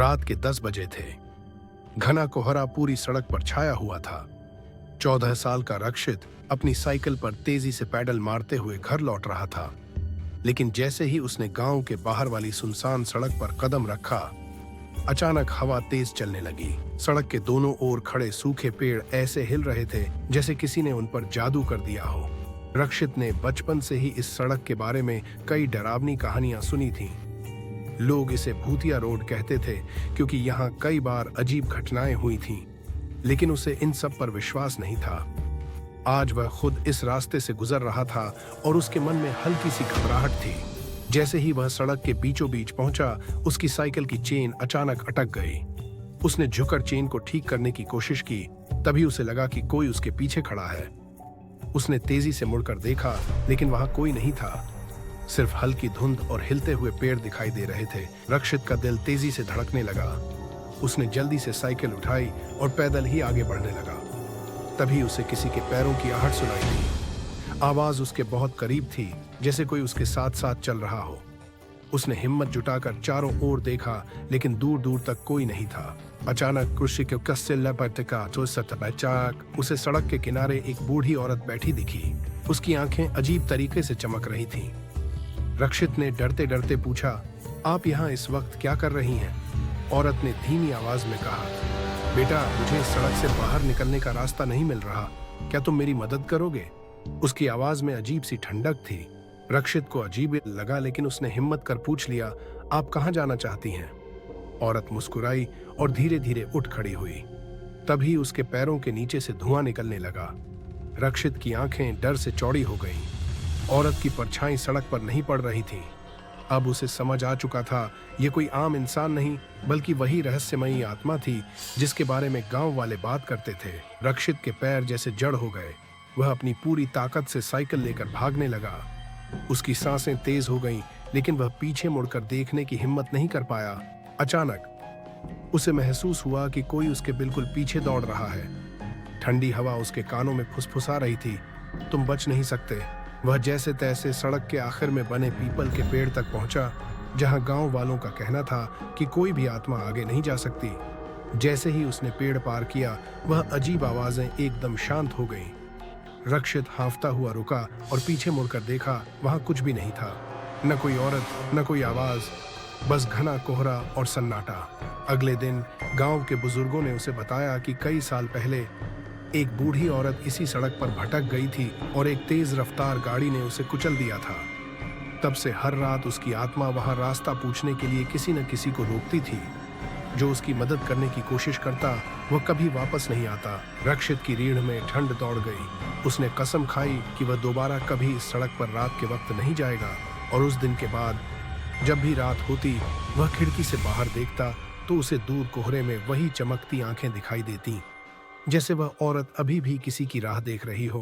रात के 10 बजे थे। घना कोहरा पूरी सड़क पर छाया हुआ था। 14 साल का रक्षित अपनी साइकिल पर तेजी से पैडल मारते हुए घर लौट रहा था। लेकिन जैसे ही उसने गांव के बाहर वाली सुनसान सड़क पर कदम रखा, अचानक हवा तेज चलने लगी। सड़क के दोनों ओर खड़े सूखे पेड़ ऐसे हिल रहे थे जैसे किसी ने उन पर जादू कर दिया हो। रक्षित ने बचपन से ही इस सड़क के बारे में कई डरावनी कहानियां सुनी थीं। लोग इसे भूतिया रोड कहते थे क्योंकि यहाँ कई बार अजीब घटनाएं हुई थीं, लेकिन उसे इन सब पर विश्वास नहीं था। आज वह खुद इस रास्ते से गुजर रहा था और उसके मन में हल्की सी घबराहट थी। जैसे ही वह सड़क के बीचों बीच पहुंचा, उसकी साइकिल की चेन अचानक अटक गई। उसने झुककर चेन को ठीक करने की कोशिश की, तभी उसे लगा कि कोई उसके पीछे खड़ा है। उसने तेजी से मुड़कर देखा, लेकिन वहां कोई नहीं था। सिर्फ हल्की धुंध और हिलते हुए पेड़ दिखाई दे रहे थे। रक्षित का दिल तेजी से धड़कने लगा। उसने जल्दी से साइकिल उठाई और पैदल ही आगे बढ़ने लगा। तभी उसे किसी के पैरों की आहट सुनाई दी। आवाज उसके बहुत करीब थी, जैसे कोई उसके साथ साथ चल रहा हो। उसने हिम्मत जुटाकर चारों ओर देखा, लेकिन दूर दूर तक कोई नहीं था। अचानक कृषि के कस्से लपटका तो सतचाक उसे सड़क के किनारे एक बूढ़ी औरत बैठी दिखी। उसकी आंखें अजीब तरीके से चमक रही थीं। रक्षित ने डरते डरते पूछा, आप यहाँ इस वक्त क्या कर रही हैं? औरत ने धीमी आवाज में कहा, बेटा, मुझे इस सड़क से बाहर निकलने का रास्ता नहीं मिल रहा, क्या तुम मेरी मदद करोगे? उसकी आवाज में अजीब सी ठंडक थी। रक्षित को अजीब लगा, लेकिन उसने हिम्मत कर पूछ लिया, आप कहाँ जाना चाहती हैं? औरत मुस्कुराई और धीरे धीरे उठ खड़ी हुई। तभी उसके पैरों के नीचे से धुआं निकलने लगा। रक्षित की आंखें डर से चौड़ी हो गईं। औरत की परछाई सड़क पर नहीं पड़ रही थी। अब उसे समझ आ चुका था, ये कोई आम इंसान नहीं, बल्कि वही रहस्यमयी आत्मा थी जिसके बारे में गांव वाले बात करते थे। रक्षित के पैर जैसे जड़ हो गए। वह अपनी पूरी ताकत से साइकिल लेकर भागने लगा। उसकी सांसें तेज हो गईं, लेकिन वह पीछे मुड़कर देखने की हिम्मत नहीं कर पाया। अचानक उसे महसूस हुआ कि कोई उसके बिल्कुल पीछे दौड़ रहा है। ठंडी हवा उसके कानों में फुसफुसा रही थी, तुम बच नहीं सकते। वह जैसे तैसे सड़क के आखिर में बने पीपल के पेड़ तक पहुंचा, जहां गांव वालों का कहना था कि कोई भी आत्मा आगे नहीं जा सकती। जैसे ही उसने पेड़ पार किया, वह अजीब आवाजें एकदम शांत हो गईं। रक्षित हांफता हुआ रुका और पीछे मुड़कर देखा, वहां कुछ भी नहीं था। न कोई औरत, न कोई आवाज, बस घना कोहरा और सन्नाटा। अगले दिन गांव के बुजुर्गों ने उसे बताया कि कई साल पहले एक बूढ़ी औरत इसी सड़क पर भटक गई थी और एक तेज रफ्तार गाड़ी ने उसे कुचल दिया था। तब से हर रात उसकी आत्मा वहां रास्ता पूछने के लिए किसी न किसी को रोकती थी। जो उसकी मदद करने की कोशिश करता, वह कभी वापस नहीं आता। रक्षित की रीढ़ में ठंड दौड़ गई। उसने कसम खाई कि वह दोबारा कभी इस सड़क पर रात के वक्त नहीं जाएगा। और उस दिन के बाद जब भी रात होती, वह खिड़की से बाहर देखता तो उसे दूर कोहरे में वही चमकती आंखें दिखाई देती, जैसे वह औरत अभी भी किसी की राह देख रही हो।